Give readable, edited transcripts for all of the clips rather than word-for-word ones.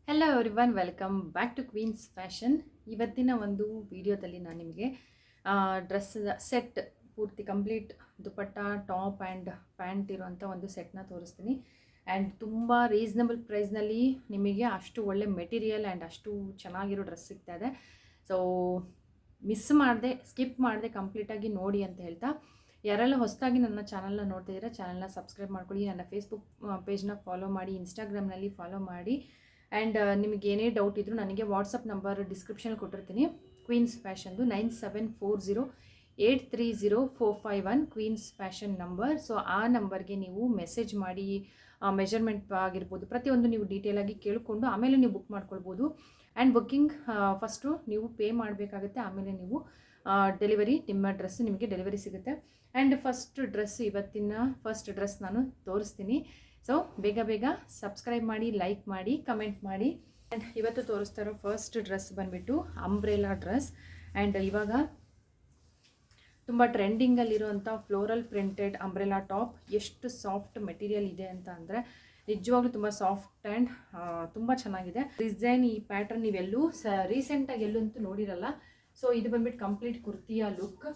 Hello everyone, welcome back to Queens Fashion. ಇವತ್ತಿನ ಒಂದು ವಿಡಿಯೋದಲ್ಲಿ ನಾನು ನಿಮಗೆ ಡ್ರೆಸ್ ಸೆಟ್ ಪೂರ್ತಿ complete dupatta, top and pant ಇರುವಂಥ ಒಂದು ಸೆಟ್ನ ತೋರಿಸ್ತೀನಿ. ಆ್ಯಂಡ್ ತುಂಬ ರೀಸ್ನಬಲ್ ಪ್ರೈಸ್ನಲ್ಲಿ ನಿಮಗೆ ಅಷ್ಟು ಒಳ್ಳೆ ಮೆಟೀರಿಯಲ್ ಆ್ಯಂಡ್ ಅಷ್ಟು ಚೆನ್ನಾಗಿರೋ ಡ್ರೆಸ್ ಸಿಗ್ತಾ ಇದೆ. ಸೊ ಮಿಸ್ ಮಾಡದೆ, ಸ್ಕಿಪ್ ಮಾಡದೆ ಕಂಪ್ಲೀಟಾಗಿ ನೋಡಿ ಅಂತ ಹೇಳ್ತಾ, ಯಾರೆಲ್ಲ ಹೊಸದಾಗಿ ನನ್ನ ಚಾನಲ್ನ ನೋಡ್ತಿದ್ದೀರಾ ಚಾನಲ್ನ ಸಬ್ಸ್ಕ್ರೈಬ್ ಮಾಡ್ಕೊಳ್ಳಿ, ನನ್ನ ಫೇಸ್ಬುಕ್ ಪೇಜ್ನ ಫಾಲೋ ಮಾಡಿ, ಇನ್ಸ್ಟಾಗ್ರಾಮ್ನಲ್ಲಿ ಫಾಲೋ ಮಾಡಿ. ಆ್ಯಂಡ್ ನಿಮಗೆ ಏನೇ ಡೌಟ್ ಇದ್ದರೂ ನನಗೆ ವಾಟ್ಸಪ್ ನಂಬರ್ ಡಿಸ್ಕ್ರಿಪ್ಷನ್ ಕೊಟ್ಟಿರ್ತೀನಿ. ಕ್ವೀನ್ಸ್ ಫ್ಯಾಷನ್ದು 9740830451 ಕ್ವೀನ್ಸ್ ಫ್ಯಾಷನ್ ನಂಬರ್. ಸೊ ಆ ನಂಬರ್ಗೆ ನೀವು ಮೆಸೇಜ್ ಮಾಡಿ ಮೆಜರ್ಮೆಂಟ್ ಆಗಿರ್ಬೋದು ಪ್ರತಿಯೊಂದು ನೀವು ಡೀಟೇಲಾಗಿ ಕೇಳಿಕೊಂಡು ಆಮೇಲೆ ನೀವು ಬುಕ್ ಮಾಡ್ಕೊಳ್ಬೋದು. ಆ್ಯಂಡ್ ಬುಕ್ಕಿಂಗ್ ಫಸ್ಟು ನೀವು ಪೇ ಮಾಡಬೇಕಾಗುತ್ತೆ, ಆಮೇಲೆ ನೀವು ಡೆಲಿವರಿ, ನಿಮ್ಮ ಡ್ರೆಸ್ಸು ನಿಮಗೆ ಡೆಲಿವರಿ ಸಿಗುತ್ತೆ. ಆ್ಯಂಡ್ ಇವತ್ತಿನ ಫಸ್ಟ್ ಡ್ರೆಸ್ ನಾನು ತೋರಿಸ್ತೀನಿ. ಸೊ ಬೇಗ ಬೇಗ ಸಬ್ಸ್ಕ್ರೈಬ್ ಮಾಡಿ, ಲೈಕ್ ಮಾಡಿ, ಕಮೆಂಟ್ ಮಾಡಿ. ಆ್ಯಂಡ್ ಇವತ್ತು ತೋರಿಸ್ತಾ ಇರೋ ಫಸ್ಟ್ ಡ್ರೆಸ್ ಬಂದುಬಿಟ್ಟು ಅಂಬ್ರೆಲಾ ಡ್ರೆಸ್. ಆ್ಯಂಡ್ ಇವಾಗ ತುಂಬ ಟ್ರೆಂಡಿಂಗಲ್ಲಿರುವಂಥ ಫ್ಲೋರಲ್ ಪ್ರಿಂಟೆಡ್ ಅಂಬ್ರೆಲಾ ಟಾಪ್. ಎಷ್ಟು ಸಾಫ್ಟ್ ಮೆಟೀರಿಯಲ್ ಇದೆ ಅಂತ ಅಂದರೆ ನಿಜವಾಗ್ಲೂ ತುಂಬ ಸಾಫ್ಟ್ ಆ್ಯಂಡ್ ತುಂಬ ಚೆನ್ನಾಗಿದೆ. ಡಿಸೈನ್, ಈ ಪ್ಯಾಟರ್ನ್ ನೀವೆಲ್ಲೂ ರೀಸೆಂಟಾಗಿ ಎಲ್ಲೂ ಅಂತೂ ನೋಡಿರಲ್ಲ. ಸೊ ಇದು ಬಂದ್ಬಿಟ್ಟು ಕಂಪ್ಲೀಟ್ ಕುರ್ತಿಯ ಲುಕ್.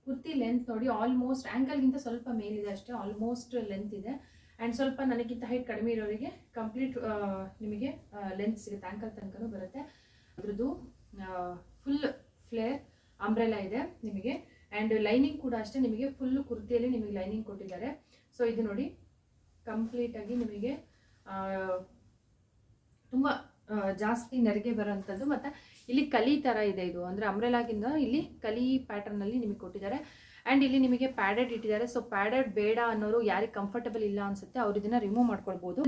ಕುರ್ತಿ ಲೆಂತ್ ನೋಡಿ, ಆಲ್ಮೋಸ್ಟ್ ಆ್ಯಂಕಲ್ಗಿಂತ ಸ್ವಲ್ಪ ಮೇಲಿದೆ ಅಷ್ಟೇ, ಆಲ್ಮೋಸ್ಟ್ ಲೆಂತ್ ಇದೆ. ಆ್ಯಂಡ್ ಸ್ವಲ್ಪ ನನಗಿಂತ ಹೈಟ್ ಕಡಿಮೆ ಇರೋರಿಗೆ ಕಂಪ್ಲೀಟ್ ನಿಮಗೆ ಲೆಂತ್ ಸಿಗುತ್ತೆ, ಆ್ಯಂಕಲ್ ತನಕನೂ ಬರುತ್ತೆ. ಅದ್ರದ್ದು ಫುಲ್ ಫ್ಲೇರ್ ಅಂಬ್ರೆಲಾ ಇದೆ ನಿಮಗೆ. ಆ್ಯಂಡ್ ಲೈನಿಂಗ್ ಕೂಡ ಅಷ್ಟೇ, ನಿಮಗೆ ಫುಲ್ ಕುರ್ತಿಯಲ್ಲಿ ನಿಮಗೆ ಲೈನಿಂಗ್ ಕೊಟ್ಟಿದ್ದಾರೆ. ಸೊ ಇದು ನೋಡಿ ಕಂಪ್ಲೀಟಾಗಿ ನಿಮಗೆ ತುಂಬ ಜಾಸ್ತಿ ನೆರಿಗೆ ಬರೋವಂಥದ್ದು. ಮತ್ತು ಇಲ್ಲಿ ಕಲಿ ಥರ ಇದೆ, ಇದು ಅಂದರೆ ಅಂಬ್ರೆಲಾಗಿಂದ ಇಲ್ಲಿ ಕಲಿ ಪ್ಯಾಟರ್ನಲ್ಲಿ ನಿಮಗೆ ಕೊಟ್ಟಿದ್ದಾರೆ. ಆ್ಯಂಡ್ ಇಲ್ಲಿ ನಿಮಗೆ ಪ್ಯಾಡೆಡ್ ಇಟ್ಟಿದ್ದಾರೆ. ಸೊ ಪ್ಯಾಡೆಡ್ ಬೇಡ ಅನ್ನೋರು, ಯಾರಿಗೆ ಕಂಫರ್ಟಬಲ್ ಇಲ್ಲ ಅನಿಸುತ್ತೆ ಅವ್ರು ಇದನ್ನು ರಿಮೂವ್ ಮಾಡ್ಕೊಳ್ಬೋದು.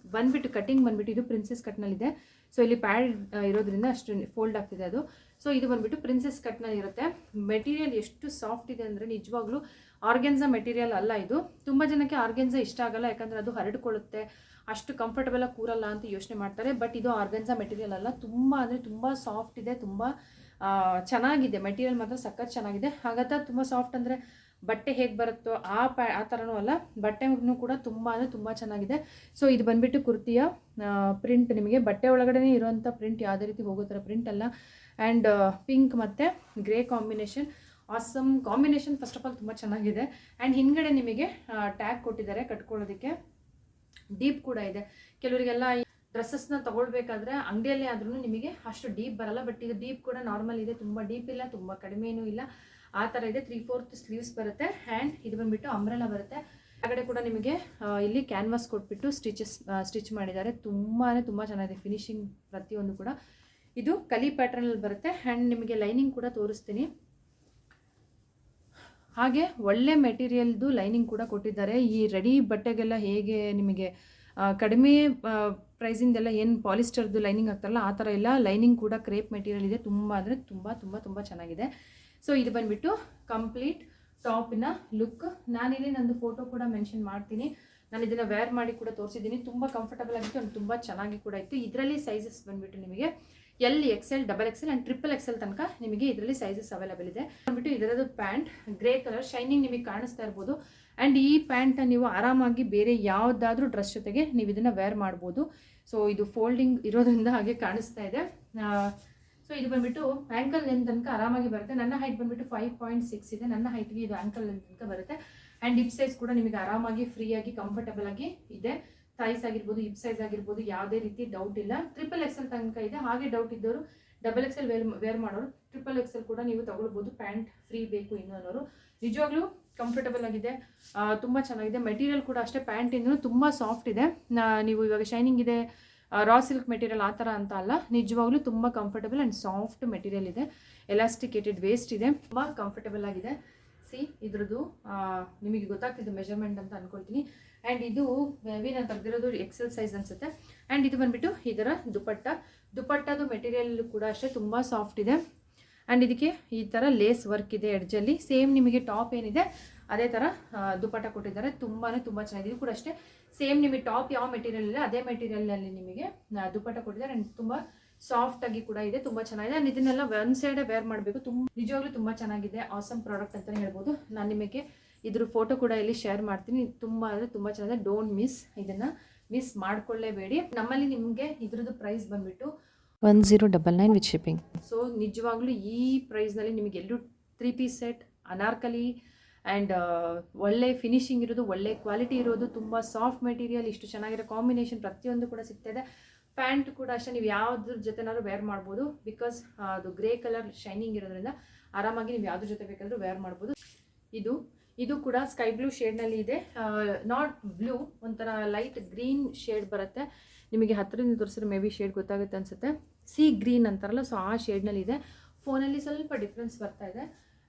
ಬಂದ್ಬಿಟ್ಟು ಕಟಿಂಗ್ ಬಂದ್ಬಿಟ್ಟು ಇದು ಪ್ರಿನ್ಸೆಸ್ ಕಟ್ನಲ್ಲಿದೆ. ಸೊ ಇಲ್ಲಿ ಪ್ಯಾಡ್ ಇರೋದ್ರಿಂದ ಅಷ್ಟು ಫೋಲ್ಡ್ ಆಗ್ತಿದೆ ಅದು. ಸೊ ಇದು ಬಂದ್ಬಿಟ್ಟು ಪ್ರಿನ್ಸೆಸ್ ಕಟ್ನಲ್ಲಿ ಇರುತ್ತೆ. ಮೆಟೀರಿಯಲ್ ಎಷ್ಟು ಸಾಫ್ಟ್ ಇದೆ ಅಂದರೆ ನಿಜವಾಗ್ಲೂ ಆರ್ಗೆನ್ಸಾ ಮೆಟೀರಿಯಲ್ ಅಲ್ಲ ಇದು. ತುಂಬ ಜನಕ್ಕೆ ಆರ್ಗೆನ್ಸಾ ಇಷ್ಟ ಆಗಲ್ಲ, ಯಾಕಂದರೆ ಅದು ಹರಡ್ಕೊಳ್ಳುತ್ತೆ, ಅಷ್ಟು ಕಂಫರ್ಟಬಲಾಗಿ ಕೂರಲ್ಲ ಅಂತ ಯೋಚನೆ ಮಾಡ್ತಾರೆ. ಬಟ್ ಇದು ಆರ್ಗೆನ್ಸಾ ಮೆಟೀರಿಯಲ್ ಅಲ್ಲ, ತುಂಬ ಅಂದರೆ ತುಂಬ ಸಾಫ್ಟ್ ಇದೆ, ತುಂಬ ಚೆನ್ನಾಗಿದೆ. ಮೆಟೀರಿಯಲ್ ಮಾತ್ರ ಸಖತ್ ಚೆನ್ನಾಗಿದೆ. ಹಾಗಂತ ತುಂಬ ಸಾಫ್ಟ್ ಅಂದರೆ ಬಟ್ಟೆ ಹೇಗೆ ಬರುತ್ತೋ ಆ ಥರನೂ ಅಲ್ಲ, ಬಟ್ಟೆನೂ ಕೂಡ ತುಂಬ ಅಂದರೆ ತುಂಬ ಚೆನ್ನಾಗಿದೆ. ಸೊ ಇದು ಬಂದುಬಿಟ್ಟು ಕುರ್ತಿಯ ಪ್ರಿಂಟ್. ನಿಮಗೆ ಬಟ್ಟೆ ಒಳಗಡೆ ಇರುವಂಥ ಪ್ರಿಂಟ್ ಯಾವುದೇ ರೀತಿ ಹೋಗೋ ಥರ ಪ್ರಿಂಟ್ ಅಲ್ಲ. ಆ್ಯಂಡ್ ಪಿಂಕ್ ಮತ್ತು grey combination, awesome combination. First of all ತುಂಬ ಚೆನ್ನಾಗಿದೆ. ಆ್ಯಂಡ್ ಹಿಂದ್ಗಡೆ ನಿಮಗೆ ಟ್ಯಾಗ್ ಕೊಟ್ಟಿದ್ದಾರೆ ಕಟ್ಕೊಳ್ಳೋದಕ್ಕೆ. ಡೀಪ್ ಕೂಡ ಇದೆ. ಕೆಲವರಿಗೆಲ್ಲ ಡ್ರೆಸ್ಸಸ್ನ ತೊಗೊಳ್ಬೇಕಾದ್ರೆ ಅಂಗಡಿಯಲ್ಲೇ ಆದ್ರೂ ನಿಮಗೆ ಅಷ್ಟು ಡೀಪ್ ಬರಲ್ಲ. ಬಟ್ ಇದು ಡೀಪ್ ಕೂಡ ನಾರ್ಮಲ್ ಇದೆ, ತುಂಬ ಡೀಪ್ ಇಲ್ಲ, ತುಂಬ ಕಡಿಮೆನೂ ಇಲ್ಲ, ಆ ಥರ ಇದೆ. 3/4 ಸ್ಲೀವ್ಸ್ ಬರುತ್ತೆ. ಆ್ಯಂಡ್ ಇದು ಬಂದುಬಿಟ್ಟು ಅಂಬ್ರೆಲಾ ಬರುತ್ತೆ. ಆ ಕೂಡ ನಿಮಗೆ ಇಲ್ಲಿ ಕ್ಯಾನ್ವಾಸ್ ಕೊಟ್ಬಿಟ್ಟು ಸ್ಟಿಚ್ ಮಾಡಿದ್ದಾರೆ. ತುಂಬಾ ತುಂಬ ಚೆನ್ನಾಗಿದೆ ಫಿನಿಶಿಂಗ್ ಪ್ರತಿಯೊಂದು ಕೂಡ. ಇದು ಕಲಿ ಪ್ಯಾಟರ್ನಲ್ಲಿ ಬರುತ್ತೆ. ಆ್ಯಂಡ್ ನಿಮಗೆ ಲೈನಿಂಗ್ ಕೂಡ ತೋರಿಸ್ತೀನಿ. ಹಾಗೆ ಒಳ್ಳೆ ಮೆಟೀರಿಯಲ್ದು ಲೈನಿಂಗ್ ಕೂಡ ಕೊಟ್ಟಿದ್ದಾರೆ. ಈ ರೆಡಿ ಬಟ್ಟೆಗೆಲ್ಲ ಹೇಗೆ ನಿಮಗೆ ಕಡಿಮೆ ಪ್ರೈಸಿಂದೆಲ್ಲ ಏನು ಪಾಲಿಸ್ಟರ್ದು ಲೈನಿಂಗ್ ಆಗ್ತಾರಲ್ಲ ಆ ಥರ ಇಲ್ಲ, ಲೈನಿಂಗ್ ಕೂಡ ಕ್ರೇಪ್ ಮೆಟೀರಿಯಲ್ ಇದೆ. ತುಂಬ ಅಂದರೆ ತುಂಬ ತುಂಬ ತುಂಬ ಚೆನ್ನಾಗಿದೆ. ಸೊ ಇದು ಬಂದುಬಿಟ್ಟು ಕಂಪ್ಲೀಟ್ ಟಾಪಿನ ಲುಕ್. ನಾನಿಲ್ಲಿ ನಂದು ಫೋಟೋ ಕೂಡ ಮೆನ್ಷನ್ ಮಾಡ್ತೀನಿ. ನಾನು ಇದನ್ನು ವೇರ್ ಮಾಡಿ ಕೂಡ ತೋರಿಸಿದ್ದೀನಿ. ತುಂಬ ಕಂಫರ್ಟಬಲ್ ಆಗಿತ್ತು ಆ್ಯಂಡ್ ತುಂಬ ಚೆನ್ನಾಗಿ ಕೂಡ ಇತ್ತು. ಇದರಲ್ಲಿ ಸೈಜಸ್ ಬಂದುಬಿಟ್ಟು ನಿಮಗೆ L, XL, XXL and XXL ತನಕ ನಿಮಗೆ ಇದರಲ್ಲಿ ಸೈಜಸ್ ಅವೈಲೇಬಲ್ ಇದೆ. ಬಂದ್ಬಿಟ್ಟು ಇದರದ್ದು ಪ್ಯಾಂಟ್ ಗ್ರೇ ಕಲರ್ ಶೈನಿಂಗ್ ನಿಮಗೆ ಕಾಣಿಸ್ತಾ ಇರ್ಬೋದು. ಆ್ಯಂಡ್ ಈ ಪ್ಯಾಂಟ್ನ ನೀವು ಆರಾಮಾಗಿ ಬೇರೆ ಯಾವುದಾದ್ರೂ ಡ್ರೆಸ್ ಜೊತೆಗೆ ನೀವು ಇದನ್ನು ವೇರ್ ಮಾಡ್ಬೋದು. ಸೊ ಇದು ಫೋಲ್ಡಿಂಗ್ ಇರೋದ್ರಿಂದ ಹಾಗೆ ಕಾಣಿಸ್ತಾ ಇದೆ. ಸೊ ಇದು ಬಂದುಬಿಟ್ಟು ಆ್ಯಂಕಲ್ ಲೆಂತ್ ತನಕ ಆರಾಮಾಗಿ ಬರುತ್ತೆ. ನನ್ನ ಹೈಟ್ ಬಂದುಬಿಟ್ಟು 5.6 ಇದೆ. ನನ್ನ ಹೈಟ್ಗೆ ಇದು ಆ್ಯಂಕಲ್ ಲೆಂತ್ ತನಕ ಬರುತ್ತೆ. ಆ್ಯಂಡ್ ಹಿಪ್ ಸೈಜ್ ಕೂಡ ನಿಮಗೆ ಆರಾಮಾಗಿ ಫ್ರೀಯಾಗಿ ಕಂಫರ್ಟಬಲ್ ಆಗಿ ಇದೆ. ಥೈಸ್ ಆಗಿರ್ಬೋದು, ಹಿಪ್ ಸೈಜ್ ಆಗಿರ್ಬೋದು, ಯಾವುದೇ ರೀತಿ ಡೌಟ್ ಇಲ್ಲ. XXL ತನಕ ಇದೆ. ಹಾಗೆ ಡೌಟ್ ಇದ್ದವರು XXL ವೇರ್ ಮಾಡೋರು XXL ಕೂಡ ನೀವು ತಗೊಳ್ಬೋದು. ಪ್ಯಾಂಟ್ ಫ್ರೀ ಬೇಕು ಇನ್ನು ಅನ್ನೋರು. ನಿಜವಾಗ್ಲೂ ಕಂಫರ್ಟಬಲ್ ಆಗಿದೆ, ತುಂಬ ಚೆನ್ನಾಗಿದೆ. ಮೆಟೀರಿಯಲ್ ಕೂಡ ಅಷ್ಟೇ, ಪ್ಯಾಂಟಿಂದ ತುಂಬ ಸಾಫ್ಟ್ ಇದೆ. ನೀವು ಇವಾಗ ಶೈನಿಂಗ್ ಇದೆ, ರಾ ಸಿಲ್ಕ್ ಮೆಟೀರಿಯಲ್ ಆ ಥರ ಅಂತ ಅಲ್ಲ, ನಿಜವಾಗ್ಲೂ ತುಂಬ ಕಂಫರ್ಟಬಲ್ ಆ್ಯಂಡ್ ಸಾಫ್ಟ್ ಮೆಟೀರಿಯಲ್ ಇದೆ. ಎಲಾಸ್ಟಿಕೇಟೆಡ್ ವೇಸ್ಟ್ ಇದೆ, ತುಂಬ ಕಂಫರ್ಟಬಲ್ ಆಗಿದೆ. ಇದ್ರದ್ದು ನಿಮಗೆ ಗೊತ್ತಾಗ್ತಿದ್ದು ಮೆಜರ್ಮೆಂಟ್ ಅಂತ ಅಂದ್ಕೊಳ್ತೀನಿ. ಆ್ಯಂಡ್ ಇದು ಮೇಬಿ ನಾನು ತೆಗೆದಿರೋದು XL ಸೈಜ್ ಅನಿಸುತ್ತೆ. ಆ್ಯಂಡ್ ಇದು ಬಂದುಬಿಟ್ಟು ಇದರ ದುಪಟ್ಟದು ಮೆಟೀರಿಯಲ್ ಕೂಡ ಅಷ್ಟೇ ತುಂಬ ಸಾಫ್ಟ್ ಇದೆ. ಆ್ಯಂಡ್ ಇದಕ್ಕೆ ಈ ಥರ ಲೇಸ್ ವರ್ಕ್ ಇದೆ ಎಡ್ಜಲ್ಲಿ. ಸೇಮ್ ನಿಮಗೆ ಟಾಪ್ ಏನಿದೆ ಅದೇ ಥರ ದುಪಟ್ಟ ಕೊಟ್ಟಿದ್ದಾರೆ. ತುಂಬಾ ತುಂಬ ಚೆನ್ನಾಗಿದೆ. ಇದು ಕೂಡ ಅಷ್ಟೇ ಸೇಮ್ ನಿಮಗೆ ಟಾಪ್ ಯಾವ ಮೆಟೀರಿಯಲ್ ಇದೆ ಅದೇ ಮೆಟೀರಿಯಲ್ನಲ್ಲಿ ನಿಮಗೆ ದುಪಟ್ಟ ಕೊಟ್ಟಿದ್ದಾರೆ. ಆ್ಯಂಡ್ ತುಂಬ ಸಾಫ್ಟ್ ಆಗಿ ಕೂಡ ಇದೆ, ತುಂಬ ಚೆನ್ನಾಗಿದೆ. ಆ್ಯಂಡ್ ಇದನ್ನೆಲ್ಲ ಒನ್ ಸೈಡೇ ವೇರ್ ಮಾಡಬೇಕು. ನಿಜವಾಗ್ಲೂ ತುಂಬ ಚೆನ್ನಾಗಿದೆ, ಆಸಮ್ ಪ್ರಾಡಕ್ಟ್ ಅಂತಲೇ ಹೇಳ್ಬೋದು. ನಾನು ನಿಮಗೆ ಇದ್ರ ಫೋಟೋ ಕೂಡ ಇಲ್ಲಿ ಶೇರ್ ಮಾಡ್ತೀನಿ. ತುಂಬ ಅಂದರೆ ತುಂಬ ಚೆನ್ನಾಗಿದೆ. ಡೋಂಟ್ ಮಿಸ್ ಇದನ್ನು. ಮಿಸ್ ಮಾಡ್ಕೊಳ್ಳೇಬೇಡಿ. ನಮ್ಮಲ್ಲಿ ನಿಮಗೆ ಇದ್ರದ್ದು ಪ್ರೈಸ್ ಬಂದುಬಿಟ್ಟು 1099 ವಿತ್ ಶಿಪ್ಪಿಂಗ್. ಸೊ ನಿಜವಾಗ್ಲೂ ಈ ಪ್ರೈಸ್ನಲ್ಲಿ ನಿಮಗೆ ಎಲ್ಲೂ 3 ಪೀಸ್ ಸೆಟ್ ಅನಾರ್ಕಲಿ ಆ್ಯಂಡ್ ಒಳ್ಳೆ ಫಿನಿಶಿಂಗ್ ಇರೋದು, ಒಳ್ಳೆ ಕ್ವಾಲಿಟಿ ಇರೋದು, ತುಂಬ ಸಾಫ್ಟ್ ಮೆಟೀರಿಯಲ್, ಇಷ್ಟು ಚೆನ್ನಾಗಿರೋ ಕಾಂಬಿನೇಷನ್ ಪ್ರತಿಯೊಂದು ಕೂಡ ಸಿಗ್ತಾಯಿದೆ. ಪ್ಯಾಂಟ್ ಕೂಡ ಅಷ್ಟೇ ನೀವು ಯಾವುದ್ರ ಜೊತೆನಾದ್ರು ವೇರ್ ಮಾಡ್ಬೋದು. ಬಿಕಾಸ್ ಅದು ಗ್ರೇ ಕಲರ್ ಶೈನಿಂಗ್ ಇರೋದ್ರಿಂದ ಆರಾಮಾಗಿ ನೀವು ಯಾವುದ್ರ ಜೊತೆ ಬೇಕಾದರೂ ವೇರ್ ಮಾಡ್ಬೋದು. ಇದು ಕೂಡ ಸ್ಕೈ ಬ್ಲೂ ಶೇಡ್ನಲ್ಲಿ ಇದೆ. ನಾಟ್ ಬ್ಲೂ, ಒಂಥರ ಲೈಟ್ ಗ್ರೀನ್ ಶೇಡ್ ಬರುತ್ತೆ. ನಿಮಗೆ ಹತ್ತಿರದಿಂದ ತೋರಿಸಿದ್ರೆ ಮೇ ಬಿ ಶೇಡ್ ಗೊತ್ತಾಗುತ್ತೆ ಅನಿಸುತ್ತೆ. ಸಿ ಗ್ರೀನ್ ಅಂತಾರಲ್ಲ, ಸೊ ಆ ಶೇಡ್ನಲ್ಲಿ ಇದೆ. ಫೋನಲ್ಲಿ ಸ್ವಲ್ಪ ಡಿಫ್ರೆನ್ಸ್ ಬರ್ತಾ ಇದೆ.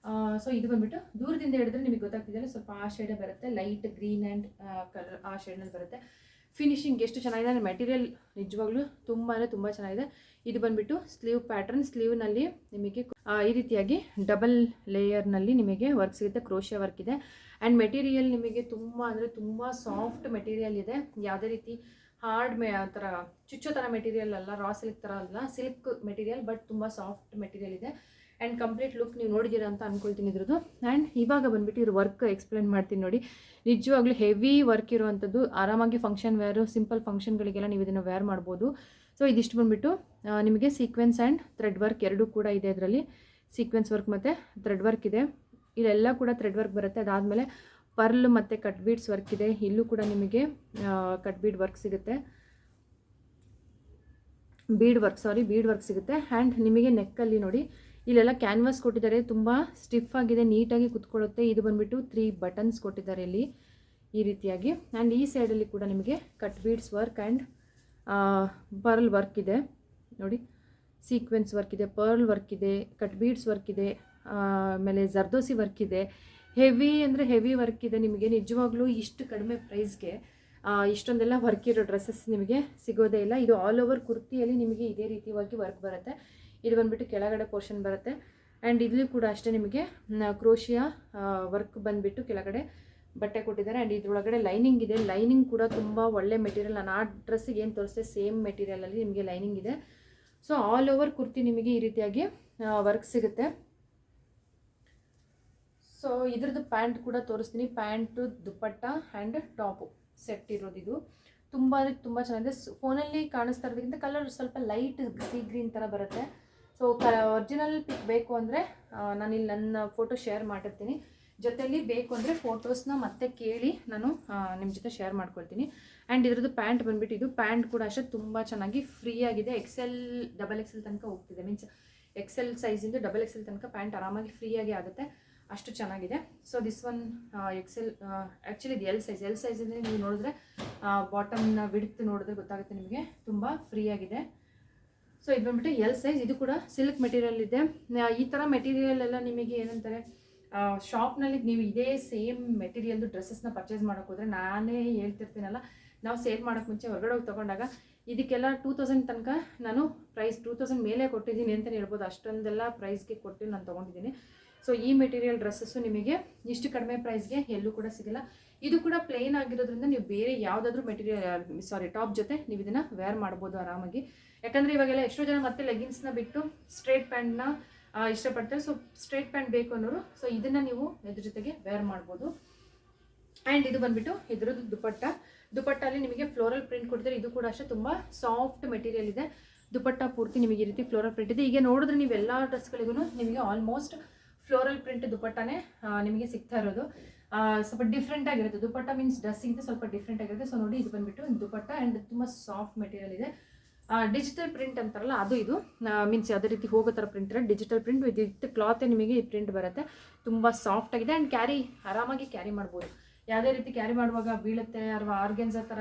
ಸೊ ಇದು ಬಂದುಬಿಟ್ಟು ದೂರದಿಂದ ಹಿಡಿದ್ರೆ ನಿಮಗೆ ಗೊತ್ತಾಗ್ತಿದೆ, ಸ್ವಲ್ಪ ಆ ಶೇಡೇ ಬರುತ್ತೆ, ಲೈಟ್ ಗ್ರೀನ್ ಆ್ಯಂಡ್ ಕಲರ್ ಆ ಶೇಡ್ನಲ್ಲಿ ಬರುತ್ತೆ. ಫಿನಿಶಿಂಗ್ ಎಷ್ಟು ಚೆನ್ನಾಗಿದೆ, ಮೆಟೀರಿಯಲ್ ನಿಜವಾಗ್ಲೂ ತುಂಬ ಅಂದರೆ ತುಂಬ ಚೆನ್ನಾಗಿದೆ. ಇದು ಬಂದುಬಿಟ್ಟು ಸ್ಲೀವ್ ಪ್ಯಾಟರ್ನ್. ಸ್ಲೀವ್ನಲ್ಲಿ ನಿಮಗೆ ಈ ರೀತಿಯಾಗಿ ಡಬಲ್ ಲೇಯರ್ನಲ್ಲಿ ನಿಮಗೆ ವರ್ಕ್ ಸಿಗುತ್ತೆ, ಕ್ರೋಶಿಯಾ ವರ್ಕ್ ಇದೆ. ಆ್ಯಂಡ್ ಮೆಟೀರಿಯಲ್ ನಿಮಗೆ ತುಂಬ ಅಂದರೆ ತುಂಬ ಸಾಫ್ಟ್ ಮೆಟೀರಿಯಲ್ ಇದೆ. ಯಾವುದೇ ರೀತಿ ಹಾರ್ಡ್ ಆ ಥರ ಚುಚ್ಚೋ ಥರ ಮೆಟೀರಿಯಲ್ ಅಲ್ಲ, ರಾ ಸಿಲ್ಕ್ ಥರ ಅಲ್ಲ, ಸಿಲ್ಕ್ ಮೆಟೀರಿಯಲ್ ಬಟ್ ತುಂಬ ಸಾಫ್ಟ್ ಮೆಟೀರಿಯಲ್ ಇದೆ. ಆ್ಯಂಡ್ ಕಂಪ್ಲೀಟ್ ಲುಕ್ ನೀವು ನೋಡಿದ್ದೀರಾ ಅಂತ ಅಂದ್ಕೊಳ್ತೀನಿ ಇದ್ರದ್ದು. ಆ್ಯಂಡ್ ಇವಾಗ ಬಂದುಬಿಟ್ಟು ಇದ್ರ ವರ್ಕ್ ಎಕ್ಸ್ಪ್ಲೇನ್ ಮಾಡ್ತೀನಿ ನೋಡಿ. ನಿಜವಾಗ್ಲೂ ಹೆವಿ ವರ್ಕ್ ಇರುವಂಥದ್ದು, ಆರಾಮಾಗಿ ಫಂಕ್ಷನ್ ವೇರು, ಸಿಂಪಲ್ ಫಂಕ್ಷನ್ಗಳಿಗೆಲ್ಲ ನೀವು ಇದನ್ನು ವೇರ್ ಮಾಡ್ಬೋದು. ಸೊ ಇದಿಷ್ಟು ಬಂದುಬಿಟ್ಟು ನಿಮಗೆ ಸೀಕ್ವೆನ್ಸ್ ಆ್ಯಂಡ್ ಥ್ರೆಡ್ ವರ್ಕ್ ಎರಡೂ ಕೂಡ ಇದೆ. ಇದರಲ್ಲಿ ಸೀಕ್ವೆನ್ಸ್ ವರ್ಕ್ ಮತ್ತು ಥ್ರೆಡ್ ವರ್ಕ್ ಇದೆ. ಇಲ್ಲೆಲ್ಲ ಕೂಡ ಥ್ರೆಡ್ ವರ್ಕ್ ಬರುತ್ತೆ. ಅದಾದಮೇಲೆ ಪರ್ಲ್ ಮತ್ತು ಕಟ್ ಬೀಡ್ಸ್ ವರ್ಕ್ ಇದೆ. ಇಲ್ಲೂ ಕೂಡ ನಿಮಗೆ ಕಟ್ ಬೀಡ್ ವರ್ಕ್ ಸಿಗುತ್ತೆ, ಬೀಡ್ ವರ್ಕ್ ಸಿಗುತ್ತೆ. ಆ್ಯಂಡ್ ನಿಮಗೆ ನೆಕ್ಕಲ್ಲಿ ನೋಡಿ ಇಲ್ಲೆಲ್ಲ ಕ್ಯಾನ್ವಾಸ್ ಕೊಟ್ಟಿದ್ದಾರೆ, ತುಂಬ ಸ್ಟಿಫ್ ಆಗಿದೆ, ನೀಟಾಗಿ ಕುತ್ಕೊಳ್ಳುತ್ತೆ. ಇದು ಬಂದುಬಿಟ್ಟು 3 ಬಟನ್ಸ್ ಕೊಟ್ಟಿದ್ದಾರೆ ಇಲ್ಲಿ ಈ ರೀತಿಯಾಗಿ. ಆ್ಯಂಡ್ ಈ ಸೈಡಲ್ಲಿ ಕೂಡ ನಿಮಗೆ cut beads work and pearl work ಇದೆ ನೋಡಿ. ಸೀಕ್ವೆನ್ಸ್ ವರ್ಕ್ ಇದೆ, ಪರ್ಲ್ ವರ್ಕ್ ಇದೆ, ಕಟ್ ಬೀಡ್ಸ್ ವರ್ಕ್ ಇದೆ, ಆಮೇಲೆ ಜರ್ದೋಸಿ ವರ್ಕ್ ಇದೆ. ಹೆವಿ ಅಂದರೆ ಹೆವಿ ವರ್ಕ್ ಇದೆ. ನಿಮಗೆ ನಿಜವಾಗ್ಲೂ ಇಷ್ಟು ಕಡಿಮೆ ಪ್ರೈಸ್ಗೆ ಇಷ್ಟೊಂದೆಲ್ಲ ವರ್ಕ್ ಇರೋ ಡ್ರೆಸ್ಸಸ್ ನಿಮಗೆ ಸಿಗೋದೇ ಇಲ್ಲ. ಇದು ಆಲ್ ಓವರ್ ಕುರ್ತಿಯಲ್ಲಿ ನಿಮಗೆ ಇದೇ ರೀತಿಯಾಗಿ ವರ್ಕ್ ಬರುತ್ತೆ. ಇದು ಬಂದುಬಿಟ್ಟು ಕೆಳಗಡೆ ಪೋರ್ಷನ್ ಬರುತ್ತೆ. ಆ್ಯಂಡ್ ಇಲ್ಲಿ ಕೂಡ ಅಷ್ಟೇ ನಿಮಗೆ ಕ್ರೋಶಿಯಾ ವರ್ಕ್ ಬಂದುಬಿಟ್ಟು ಕೆಳಗಡೆ ಬಟ್ಟೆ ಕೊಟ್ಟಿದ್ದಾರೆ. ಆ್ಯಂಡ್ ಇದ್ರೊಳಗಡೆ ಲೈನಿಂಗ್ ಇದೆ. ಲೈನಿಂಗ್ ಕೂಡ ತುಂಬ ಒಳ್ಳೆ ಮೆಟೀರಿಯಲ್. ನಾನು ಆ ಡ್ರೆಸ್ಸಿಗೆ ಏನು ತೋರಿಸ್ತೆ ಸೇಮ್ ಮೆಟೀರಿಯಲಲ್ಲಿ ನಿಮಗೆ ಲೈನಿಂಗ್ ಇದೆ. ಸೊ ಆಲ್ ಓವರ್ ಕುರ್ತಿ ನಿಮಗೆ ಈ ರೀತಿಯಾಗಿ ವರ್ಕ್ ಸಿಗುತ್ತೆ. ಸೊ ಇದ್ರದ್ದು ಪ್ಯಾಂಟ್ ಕೂಡ ತೋರಿಸ್ತೀನಿ. Pant, dupatta and top set ಇರೋದಿದು ತುಂಬ ಅಂದರೆ ತುಂಬ ಚೆನ್ನಾಗಿದೆ. ಫೋನಲ್ಲಿ ಕಾಣಿಸ್ತಾ ಇರೋದಕ್ಕಿಂತ ಕಲರ್ ಸ್ವಲ್ಪ ಲೈಟ್ ಸಿ ಗ್ರೀನ್ ಥರ ಬರುತ್ತೆ. ಸೊ ಒರಿಜಿನಲ್ ಪಿಕ್ ಬೇಕು ಅಂದರೆ ನಾನಿಲ್ಲಿ ನನ್ನ ಫೋಟೋ ಶೇರ್ ಮಾಡಿರ್ತೀನಿ. ಜೊತೆಯಲ್ಲಿ ಬೇಕು ಅಂದರೆ ಫೋಟೋಸ್ನ ಮತ್ತೆ ಕೇಳಿ ನಾನು ನಿಮ್ಮ ಜೊತೆ ಶೇರ್ ಮಾಡ್ಕೊಳ್ತೀನಿ. ಆ್ಯಂಡ್ ಇದ್ರದ್ದು ಪ್ಯಾಂಟ್ ಬಂದುಬಿಟ್ಟು ಇದು ಪ್ಯಾಂಟ್ ಕೂಡ ಅಷ್ಟೇ ತುಂಬ ಚೆನ್ನಾಗಿ ಫ್ರೀ ಆಗಿದೆ. XL XXL ತನಕ ಹೋಗ್ತಿದೆ. ಮೀನ್ಸ್ XL ಸೈಜಿಂದ XXL ತನಕ ಪ್ಯಾಂಟ್ ಆರಾಮಾಗಿ ಫ್ರೀಯಾಗಿ ಆಗುತ್ತೆ, ಅಷ್ಟು ಚೆನ್ನಾಗಿದೆ. So this one XL, actually ಇದು ಎಲ್ ಸೈಜಿಂದ ನೀವು ನೋಡಿದ್ರೆ ಬಾಟಮ್ನ ವಿಡ್ತ್ ನೋಡಿದ್ರೆ ಗೊತ್ತಾಗುತ್ತೆ ನಿಮಗೆ, ತುಂಬ ಫ್ರೀಯಾಗಿದೆ. ಸೊ ಇದು ಬಂದುಬಿಟ್ಟು ಎಲ್ ಸೈಜ್. ಇದು ಕೂಡ ಸಿಲ್ಕ್ ಮೆಟೀರಿಯಲ್ ಇದೆ. ಈ ಥರ ಮೆಟೀರಿಯಲ್ ಎಲ್ಲ ನಿಮಗೆ ಏನಂತಾರೆ, ಶಾಪ್ನಲ್ಲಿ ನೀವು ಇದೇ ಸೇಮ್ ಮೆಟೀರಿಯಲ್ದು ಡ್ರೆಸ್ಸಸ್ನ ಪರ್ಚೇಸ್ ಮಾಡೋಕ್ಕೆ ಹೋದರೆ, ನಾನೇ ಹೇಳ್ತಿರ್ತೀನಲ್ಲ, ನಾವು ಸೇಲ್ ಮಾಡೋಕ್ಕೆ ಮುಂಚೆ ಹೊರಗಡೆ ಹೋಗಿ ತೊಗೊಂಡಾಗ ಇದಕ್ಕೆಲ್ಲ 2000 ತನಕ ನಾನು ಪ್ರೈಸ್ 2000 ಮೇಲೆ ಕೊಟ್ಟಿದ್ದೀನಿ ಅಂತಲೇ ಹೇಳ್ಬೋದು. ಅಷ್ಟೊಂದೆಲ್ಲ ಪ್ರೈಸ್ಗೆ ಕೊಟ್ಟು ನಾನು ತೊಗೊಂಡಿದ್ದೀನಿ. ಸೊ ಈ ಮೆಟೀರಿಯಲ್ ಡ್ರೆಸ್ಸಸ್ಸು ನಿಮಗೆ ಇಷ್ಟು ಕಡಿಮೆ ಪ್ರೈಸ್ಗೆ ಎಲ್ಲೂ ಕೂಡ ಸಿಗಲ್ಲ. ಇದು ಕೂಡ ಪ್ಲೇನ್ ಆಗಿರೋದ್ರಿಂದ ನೀವು ಬೇರೆ ಯಾವುದಾದ್ರೂ ಟಾಪ್ ಜೊತೆ ನೀವು ಇದನ್ನು ವೇರ್ ಮಾಡ್ಬೋದು ಆರಾಮಾಗಿ. ಯಾಕಂದರೆ ಇವಾಗೆಲ್ಲ ಎಷ್ಟೋ ಜನ ಮತ್ತೆ ಲೆಗಿನ್ಸ್ನ ಬಿಟ್ಟು ಸ್ಟ್ರೇಟ್ ಪ್ಯಾಂಟ್ನ ಇಷ್ಟಪಡ್ತಾರೆ. ಸೊ ಸ್ಟ್ರೇಟ್ ಪ್ಯಾಂಟ್ ಬೇಕು ಅನ್ನೋರು ಸೊ ಇದನ್ನು ನೀವು ಇದ್ರ ಜೊತೆಗೆ ವೇರ್ ಮಾಡ್ಬೋದು. ಆ್ಯಂಡ್ ಇದು ಬಂದುಬಿಟ್ಟು ಇದ್ರದ್ದು ದುಪ್ಪಟ್ಟಲ್ಲಿ ನಿಮಗೆ ಫ್ಲೋರಲ್ ಪ್ರಿಂಟ್ ಕೊಡ್ತಾರೆ. ಇದು ಕೂಡ ಅಷ್ಟೇ ತುಂಬ ಸಾಫ್ಟ್ ಮೆಟೀರಿಯಲ್ ಇದೆ. ದುಪ್ಪಟ್ಟ ಪೂರ್ತಿ ನಿಮಗೆ ಈ ರೀತಿ ಫ್ಲೋರಲ್ ಪ್ರಿಂಟ್ ಇದೆ. ಈಗ ನೋಡಿದ್ರೆ ನೀವು ಎಲ್ಲ ಡ್ರೆಸ್ಗಳಿಗೂ ನಿಮಗೆ ಆಲ್ಮೋಸ್ಟ್ ಫ್ಲೋರಲ್ ಪ್ರಿಂಟ್ ದುಪ್ಪಟ್ಟನೇ ನಿಮಗೆ ಸಿಗ್ತಾ ಇರೋದು. ಸ್ವಲ್ಪ ಡಿಫ್ರೆಂಟ್ ಆಗಿರುತ್ತೆ. ದುಪ್ಪಟ್ಟ ಮೀನ್ಸ್ ಡ್ರೆಸ್ಸಿಂಗಿಂತ ಸ್ವಲ್ಪ ಡಿಫ್ರೆಂಟ್ ಆಗಿರುತ್ತೆ. ಸೊ ನೋಡಿ ಇದು ಬಂದುಬಿಟ್ಟು ದುಪ್ಪಟ್ಟ ಆ್ಯಂಡ್ ತುಂಬ ಸಾಫ್ಟ್ ಮೆಟೀರಿಯಲ್ ಇದೆ. ಡಿಜಿಟಲ್ ಪ್ರಿಂಟ್ ಅಂತಾರಲ್ಲ ಅದು ಇದು ಮೀನ್ಸ್ ಯಾವುದೇ ರೀತಿ ಹೋಗೋ ಥರ ಪ್ರಿಂಟ್ ಇಲ್ಲ, ಡಿಜಿಟಲ್ ಪ್ರಿಂಟ್. ವಿತ್ ಕ್ಲಾತೆ ನಿಮಗೆ ಈ ಪ್ರಿಂಟ್ ಬರುತ್ತೆ. ತುಂಬ ಸಾಫ್ಟ್ ಆಗಿದೆ ಆ್ಯಂಡ್ ಆರಾಮಾಗಿ ಕ್ಯಾರಿ ಮಾಡ್ಬೋದು. ಯಾವುದೇ ರೀತಿ ಕ್ಯಾರಿ ಮಾಡುವಾಗ ಬೀಳುತ್ತೆ ಅಥವಾ ಆರ್ಗೆನ್ಸ್ ಆ ಥರ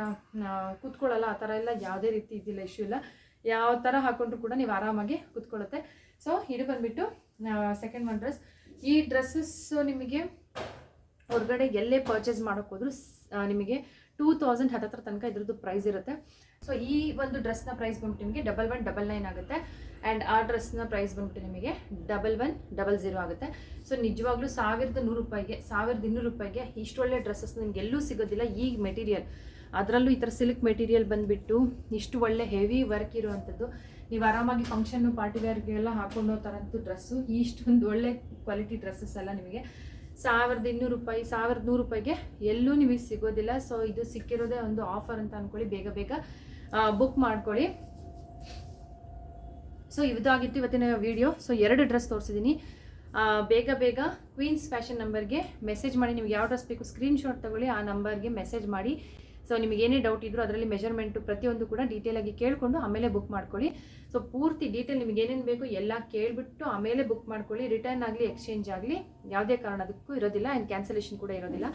ಕೂತ್ಕೊಳ್ಳಲ್ಲ, ಆ ಥರ ಎಲ್ಲ ಯಾವುದೇ ರೀತಿ ಇದಿಲ್ಲ, ಇಶ್ಯೂ ಇಲ್ಲ. ಯಾವ ಥರ ಹಾಕೊಂಡ್ರು ಕೂಡ ನೀವು ಆರಾಮಾಗಿ ಕೂತ್ಕೊಳ್ಳುತ್ತೆ. ಸೊ ಇದು ಬಂದುಬಿಟ್ಟು ಸೆಕೆಂಡ್ ಒನ್ ಡ್ರೆಸ್. ಈ ಡ್ರೆಸ್ಸಸ್ ನಿಮಗೆ ಹೊರಗಡೆ ಎಲ್ಲೇ ಪರ್ಚೇಸ್ ಮಾಡೋಕ್ಕೆ ಹೋದ್ರು ನಿಮಗೆ 2000 ಹತ್ತಿರ ತನಕ ಇದ್ರದ್ದು ಪ್ರೈಸ್ ಇರುತ್ತೆ. ಸೊ ಈ ಒಂದು ಡ್ರೆಸ್ನ ಪ್ರೈಸ್ ಬಂದ್ಬಿಟ್ಟು ನಿಮಗೆ 1199 ಆಗುತ್ತೆ. ಆ್ಯಂಡ್ ಆ ಡ್ರೆಸ್ನ ಪ್ರೈಸ್ ಬಂದ್ಬಿಟ್ಟು ನಿಮಗೆ 1100 ಆಗುತ್ತೆ. ಸೊ ನಿಜವಾಗ್ಲೂ 1100 ರೂಪಾಯಿಗೆ 1200 ರೂಪಾಯಿಗೆ ಇಷ್ಟು ಒಳ್ಳೆ ಡ್ರೆಸ್ಸಸ್ ನಿಮ್ಗೆ ಎಲ್ಲೂ ಸಿಗೋದಿಲ್ಲ. ಈ ಮೆಟೀರಿಯಲ್, ಅದರಲ್ಲೂ ಈ ಥರ ಸಿಲ್ಕ್ ಮೆಟೀರಿಯಲ್ ಬಂದುಬಿಟ್ಟು ಇಷ್ಟು ಒಳ್ಳೆ ಹೆವಿ ವರ್ಕ್ ಇರುವಂಥದ್ದು. ನೀವು ಆರಾಮಾಗಿ ಫಂಕ್ಷನ್ನು ಪಾರ್ಟಿ ವೇರ್ಗೆಲ್ಲ ಹಾಕೊಂಡು ಥರದ್ದು ಡ್ರೆಸ್ಸು, ಇಷ್ಟೊಂದು ಒಳ್ಳೆ ಕ್ವಾಲಿಟಿ ಡ್ರೆಸ್ಸಸ್ ಎಲ್ಲ ನಿಮಗೆ 1200 ರೂಪಾಯಿ 1100 ರೂಪಾಯಿಗೆ ಎಲ್ಲೂ ನಿಮಗೆ ಸಿಗೋದಿಲ್ಲ. ಸೊ ಇದು ಸಿಕ್ಕಿರೋದೇ ಒಂದು ಆಫರ್ ಅಂತ ಅಂದ್ಕೊಳ್ಳಿ. ಬೇಗ ಬೇಗ ಬುಕ್ ಮಾಡ್ಕೊಳ್ಳಿ. ಸೊ ಇದಾಗಿತ್ತು ಇವತ್ತಿನ ವಿಡಿಯೋ. ಸೊ 2 ಡ್ರೆಸ್ ತೋರಿಸಿದ್ದೀನಿ. ಬೇಗ ಬೇಗ ಕ್ವೀನ್ಸ್ ಫ್ಯಾಷನ್ ನಂಬರ್ಗೆ ಮೆಸೇಜ್ ಮಾಡಿ. ನಿಮ್ಗೆ ಯಾವ ಡ್ರೆಸ್ ಬೇಕು ಸ್ಕ್ರೀನ್ಶಾಟ್ ತಗೊಳ್ಳಿ, ಆ ನಂಬರ್ಗೆ ಮೆಸೇಜ್ ಮಾಡಿ. ಸೊ ನಿಮಗೆ ಏನೇ ಡೌಟ್ ಇದ್ದರೂ ಅದರಲ್ಲಿ ಮೆಜರ್ಮೆಂಟು ಪ್ರತಿಯೊಂದು ಕೂಡ ಡೀಟೇಲಾಗಿ ಕೇಳಿಕೊಂಡು ಆಮೇಲೆ ಬುಕ್ ಮಾಡ್ಕೊಳ್ಳಿ. ಸೊ ಪೂರ್ತಿ ಡೀಟೇಲ್ ನಿಮಗೆ ಏನೇನು ಬೇಕು ಎಲ್ಲ ಕೇಳಿಬಿಟ್ಟು ಆಮೇಲೆ ಬುಕ್ ಮಾಡ್ಕೊಳ್ಳಿ. ರಿಟರ್ನ್ ಆಗಲಿ ಎಕ್ಸ್ಚೇಂಜ್ ಆಗಲಿ ಯಾವುದೇ ಕಾರಣದಕ್ಕೂ ಇರೋದಿಲ್ಲ. ಆ್ಯಂಡ್ ಕ್ಯಾನ್ಸಲೇಷನ್ ಕೂಡ ಇರೋದಿಲ್ಲ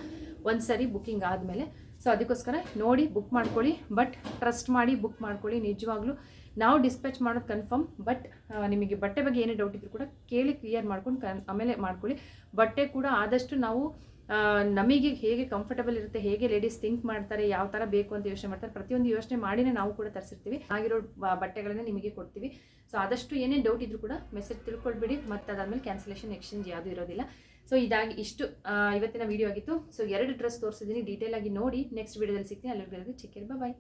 ಒಂದು ಸರಿ ಬುಕ್ಕಿಂಗ್ ಆದಮೇಲೆ. ಸೊ ಅದಕ್ಕೋಸ್ಕರ ನೋಡಿ ಬುಕ್ ಮಾಡ್ಕೊಳ್ಳಿ. ಬಟ್ ಟ್ರಸ್ಟ್ ಮಾಡಿ ಬುಕ್ ಮಾಡ್ಕೊಳ್ಳಿ. ನಿಜವಾಗ್ಲೂ ನಾವು ಡಿಸ್ಪ್ಯಾಚ್ ಮಾಡೋದು ಕನ್ಫರ್ಮ್. ಬಟ್ ನಿಮಗೆ ಬಟ್ಟೆ ಬಗ್ಗೆ ಏನೇ ಡೌಟ್ ಇದ್ದರೂ ಕೂಡ ಕೇಳಿ ಕ್ಲಿಯರ್ ಮಾಡ್ಕೊಂಡು ಆಮೇಲೆ ಮಾಡ್ಕೊಳ್ಳಿ. ಬಟ್ಟೆ ಕೂಡ ಆದಷ್ಟು ನಾವು ನಮಗೆ ಹೇಗೆ ಕಂಫರ್ಟಬಲ್ ಇರುತ್ತೆ, ಹೇಗೆ ಲೇಡೀಸ್ ಥಿಂಕ್ ಮಾಡ್ತಾರೆ, ಯಾವ ಥರ ಬೇಕು ಅಂತ ಯೋಚನೆ ಮಾಡ್ತಾರೆ, ಪ್ರತಿಯೊಂದು ಯೋಚನೆ ಮಾಡಿನೇ ನಾವು ಕೂಡ ತರಿಸಿರ್ತೀವಿ. ಆಗಿರೋ ಬಟ್ಟೆಗಳನ್ನೇ ನಿಮಗೆ ಕೊಡ್ತೀವಿ. ಸೊ ಆದಷ್ಟು ಏನೇ ಡೌಟ್ ಇದ್ರೂ ಕೂಡ ಮೆಸೇಜ್ ತಿಳ್ಕೊಳ್ಬೇಡಿ. ಮತ್ತು ಅದಾದಮೇಲೆ ಕ್ಯಾನ್ಸಲೇಷನ್ ಎಕ್ಸ್ಚೇಂಜ್ ಯಾವುದೂ ಇರೋದಿಲ್ಲ. ಸೊ ಇಷ್ಟು ಇವತ್ತಿನ ವಿಡಿಯೋ ಆಗಿತ್ತು. ಸೊ 2 ಡ್ರೆಸ್ ತೋರಿಸಿದ್ದೀನಿ. ಡೀಟೇಲ್ ಆಗಿ ನೋಡಿ ನೆಕ್ಸ್ಟ್ ವಿಡಿಯೋದಲ್ಲಿ ಸಿಗ್ತೀನಿ. ಅಲ್ಲಿವರೆಗೂ ಚೆಕ್ ಬಾಯ್.